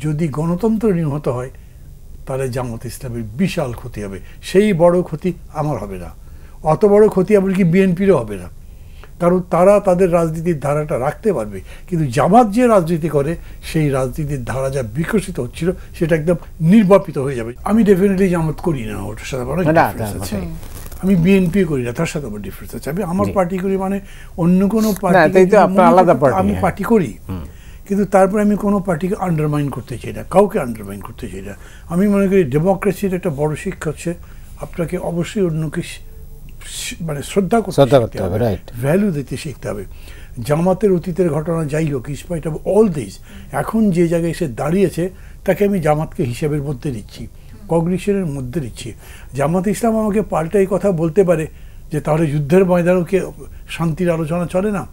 যদি গণতন্ত্র নিহত হয় তাহলে জামাত ইসলামের বিশাল ক্ষতি হবে। সেই বড় ক্ষতি আমার হবে না, অত বড় ক্ষতি এমনকি বিএনপিরও হবে না, কারণ তারা তাদের রাজনীতির ধারাটা রাখতে পারবে। কিন্তু জামাত যে রাজনীতি করে সেই রাজনীতির ধারা যা বিকশিত হচ্ছিল সেটা একদম নির্বাপিত হয়ে যাবে। আমি ডেফিনেটলি জামাত করি না, ওটার সাথে অনেক ডিফারেন্স আছে। আমি বিএনপি করি না, তার সাথে আমার ডিফারেন্স আছে। আমি আমার পার্টি করি, মানে অন্য কোনো পার্টি আমি পার্টি করি, কিন্তু তারপরে আমি কোনো পার্টিকে আন্ডারমাইন করতে চাই না, কাউকে আন্ডারমাইন করতে চাই না। আমি মনে করি ডেমোক্রেসির একটা বড় শিক্ষা হচ্ছে আপনাকে অবশ্যই অন্যকে মানে শ্রদ্ধা করতে হবে, ভ্যালু দিতে শিখতে হবে। জামাতের অতীতের ঘটনা যাই হোক, ইনস্পাইট অফ অল দিস, এখন যে জায়গায় এসে দাঁড়িয়েছে তাকে আমি জামাতকে হিসাবের মধ্যে দিচ্ছি, কগনিশনের মধ্যে দিচ্ছি। জামাত ইসলাম আমাকে পাল্টাই কথা বলতে পারে যে তাহলে যুদ্ধের ময়দানেও কি শান্তির আলোচনা চলে না,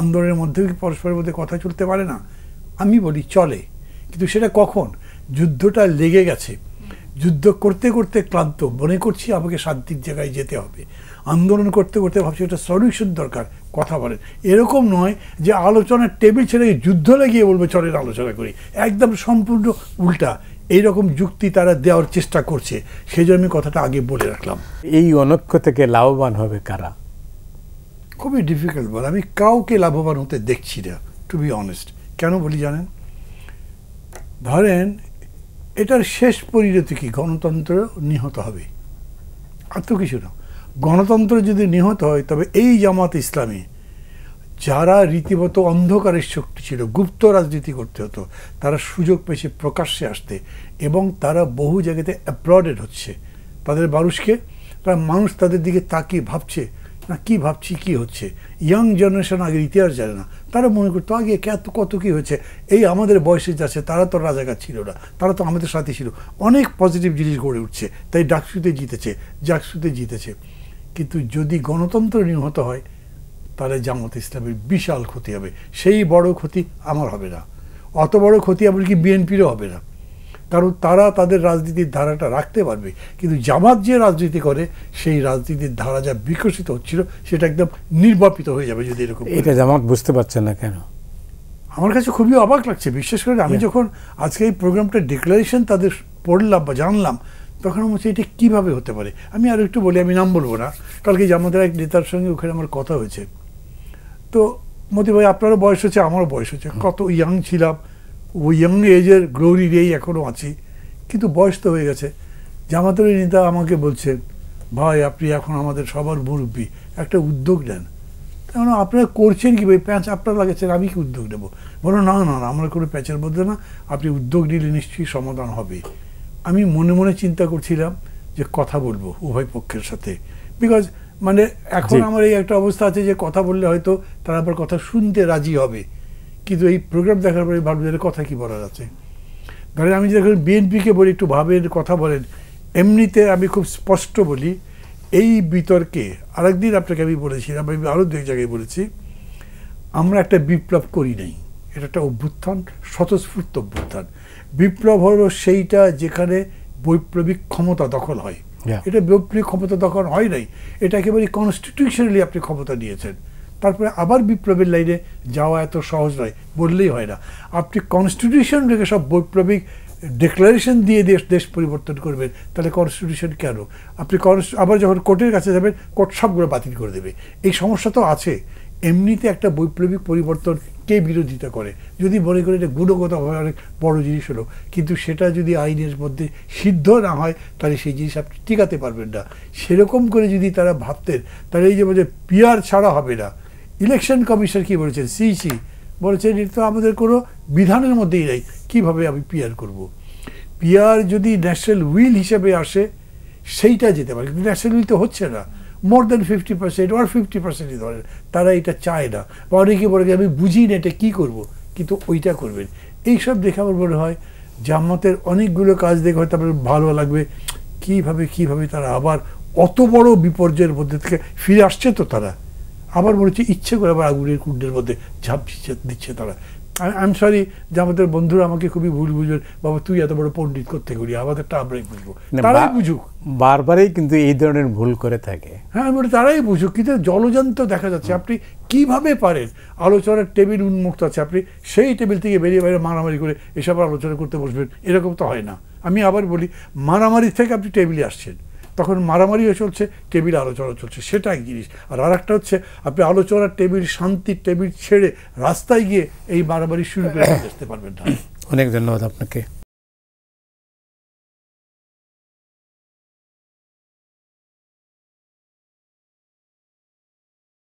আন্দোলনের মধ্যেও কি পরস্পরের মধ্যে কথা চলতে পারে না? আমি বলি চলে, কিন্তু সেটা কখন যুদ্ধটা লেগে গেছে, যুদ্ধ করতে করতে ক্লান্ত, মনে করছি আমাকে শান্তির জায়গায় যেতে হবে, আন্দোলন করতে করতে ভাবছি একটা সলিউশন দরকার, কথা বলেন। এরকম নয় যে আলোচনার টেবিল ছেড়ে যুদ্ধ লাগিয়ে বলবে চলেন আলোচনা করি, একদম সম্পূর্ণ উল্টা। এইরকম যুক্তি তারা দেওয়ার চেষ্টা করছে, সেই জন্য আমি কথাটা আগে বলে রাখলাম। এই অনৈক্য থেকে লাভবান হবে কারা? খুবই ডিফিকাল্ট বল, আমি কাউকে লাভবান হতে দেখছি না, টু বি অনেস্ট। কেন বলি জানেন? ধরেন এটার শেষ পরিণতি কি? গণতন্ত্র নিহত হবে, আর তো কিছু না। গণতন্ত্র যদি নিহত হয় তবে এই জামাত ইসলামী যারা রীতিমতো অন্ধকারের শক্তি ছিল, গুপ্ত রাজনীতি করতে হতো, তারা সুযোগ পেয়েছে প্রকাশ্যে আসতে, এবং তারা বহু জায়গাতে অ্যাপ্লডেড হচ্ছে। তাদের মানুষ তাদের দিকে তাকিয়ে ভাবছে না কি ভাবছি কি হচ্ছে। ইয়াং জেনারেশন আগের ইতিহাস জানে না, তারা মনে করতো আগে কত কি হয়েছে, এই আমাদের বয়সে যাচ্ছে, তারা তো রাজাকার ছিল না, তারা তো আমাদের সাথে ছিল, অনেক পজিটিভ জিনিস গড়ে উঠছে, তাই ডাকসুতে জিতেছে। কিন্তু যদি গণতন্ত্র নিহত হয় তাহলে জামাত ইসলামের বিশাল ক্ষতি হবে। সেই বড় ক্ষতি আমার হবে না, অত বড় ক্ষতি এমনকি বিএনপিরও হবে না, কারণ তারা তাদের রাজনীতির ধারাটা রাখতে পারবে। কিন্তু জামাত যে রাজনীতি করে সেই রাজনীতির ধারা যা বিকশিত হচ্ছিল সেটা একদম নির্বাপিত হয়ে যাবে যদি এরকম। এটা জামাত বুঝতে পারছে না কেন? আমার কাছে খুবই অবাক লাগছে, বিশেষ করে আমি যখন আজকে এই প্রোগ্রামটা ডিক্লারেশন তাদের পড়লাম বা জানলাম, তখন আমার হচ্ছে এটা কীভাবে হতে পারে। আমি আরও একটু বলি, আমি নাম বলবো না, কালকে জামাতের এক নেতার সঙ্গে ওখানে আমার কথা হয়েছে। তো মতি ভাই আপনারও বয়স হচ্ছে, আমারও বয়স হচ্ছে, কত ইয়াং ছিলাম, ওই ইয়াং এজের গ্লোরি রেই এখনও আছি, কিন্তু বয়স তো হয়ে গেছে। জামাতের নেতা আমাকে বলছেন, ভাই আপনি এখন আমাদের সবার মুরব্বী, একটা উদ্যোগ নেন। কেন আপনারা করছেন কি ভাই, প্যাঁচ আপনার লাগাচ্ছেন, আমি কি উদ্যোগ নেবো? বলো না না না, আমরা কোনো প্যাঁচের মধ্যে না, আপনি উদ্যোগ নিলে নিশ্চয়ই সমাধান হবে। আমি মনে মনে চিন্তা করছিলাম যে কথা বলবো উভয় পক্ষের সাথে, বিকজ মানে এখন আমার এই একটা অবস্থা আছে যে কথা বললে হয়তো তারা আবার কথা শুনতে রাজি হবে, কিন্তু এই প্রোগ্রাম দেখার পরে ভাবলে কথা কি বলার আছে। ধরেন আমি যখন বিএনপিকে বলি একটু ভাবেন কথা বলেন, এমনিতে আমি খুব স্পষ্ট বলি, এই বিতর্কে আরেকদিন আপনাকে আমি বলেছিলাম, আমি আরও দু এক জায়গায় বলেছি, আমরা একটা বিপ্লব করি নাই, এটা একটা অভ্যুত্থান, স্বতঃস্ফূর্ত অভ্যুত্থান। বিপ্লব হলো সেইটা যেখানে বৈপ্লবিক ক্ষমতা দখল হয়, এটা বৈপ্লবিক ক্ষমতা দখল হয় নাই, এটা একেবারে কনস্টিটিউশনালি আপনি ক্ষমতা নিয়েছেন। তারপরে আবার বিপ্লবের লাইনে যাওয়া এত সহজ নয়, বললেই হয় না। আপনি কনস্টিটিউশন রেখে সব বৈপ্লবিক ডিক্লারেশন দিয়ে দেশ পরিবর্তন করবেন, তাহলে কনস্টিটিউশন কেন? আপনি আবার যখন কোর্টের কাছে যাবেন, কোর্ট সবগুলো বাতিল করে দেবে। এই সমস্যা তো আছে। এমনিতে একটা বৈপ্লবিক পরিবর্তন কে বিরোধিতা করে? যদি মনে করে এটা গুণগতভাবে অনেক বড় জিনিস হলো, কিন্তু সেটা যদি আইনের মধ্যে সিদ্ধ না হয় তাহলে সেই জিনিস আপনি টিকাতে পারবেন না। সেরকম করে যদি তারা ভাবতেন, তাহলে এই যে পিআর ছাড়া হবে না। ইলেকশন কমিশন কি বলেছেন? সিইসি বলেছেন এটা তো আমাদের কোনো বিধানের মধ্যেই নেই, কীভাবে আমি পিআর করব? পিআর যদি ন্যাশনাল উইল হিসেবে আসে সেইটা যেতে পারে, কিন্তু ন্যাশনাল উইল তো হচ্ছে না। মোর দ্যান 50% or 50%ই ধরেন, তারা এটা চায় না, বা অনেকে বলে আমি বুঝি না এটা কী করবো, কিন্তু ওইটা করবেন। এইসব দেখে আমার মনে হয় জামাতের অনেকগুলো কাজ দেখে হয়তো আপনার ভালো লাগবে, কীভাবে তারা আবার অত বড় বিপর্যয়ের মধ্যে থেকে ফিরে আসছে। তো তারা আবার মনে হচ্ছে ইচ্ছে করে আবার আগুনের কুণ্ডের মধ্যে ঝাঁপ দিচ্ছে তারা। আই এম সরি যে আমাদের বন্ধুরা আমাকে খুবই ভুল বুঝবেন, বাবা তুই এত বড় পণ্ডিত করতে করি, আমাদেরটা আমরাই বুঝবো, তারাই বুঝুক। বারবারই কিন্তু এই ধরনের ভুল করে থাকে। হ্যাঁ, আমি বলি তারাই বুঝুক, কিন্তু জলজান্ত দেখা যাচ্ছে। আপনি কিভাবে পারেন, আলোচনার টেবিল উন্মুক্ত আছে, আপনি সেই টেবিল থেকে বেরিয়ে বাইরে মারামারি করে এসব আলোচনা করতে বসবেন, এরকম তো হয় না। আমি আবার বলি, মারামারি থেকে আপনি টেবিলে আসছেন, তখন মারামারিও চলছে, টেবিল আলোচনা চলছে, সেটা এক জিনিস। আর একটা হচ্ছে আপনি আলোচনার টেবিল, শান্তির টেবিল ছেড়ে রাস্তায় গিয়ে এই মারামারি শুরু করে আসতে পারবেন না। অনেক ধন্যবাদ আপনাকে।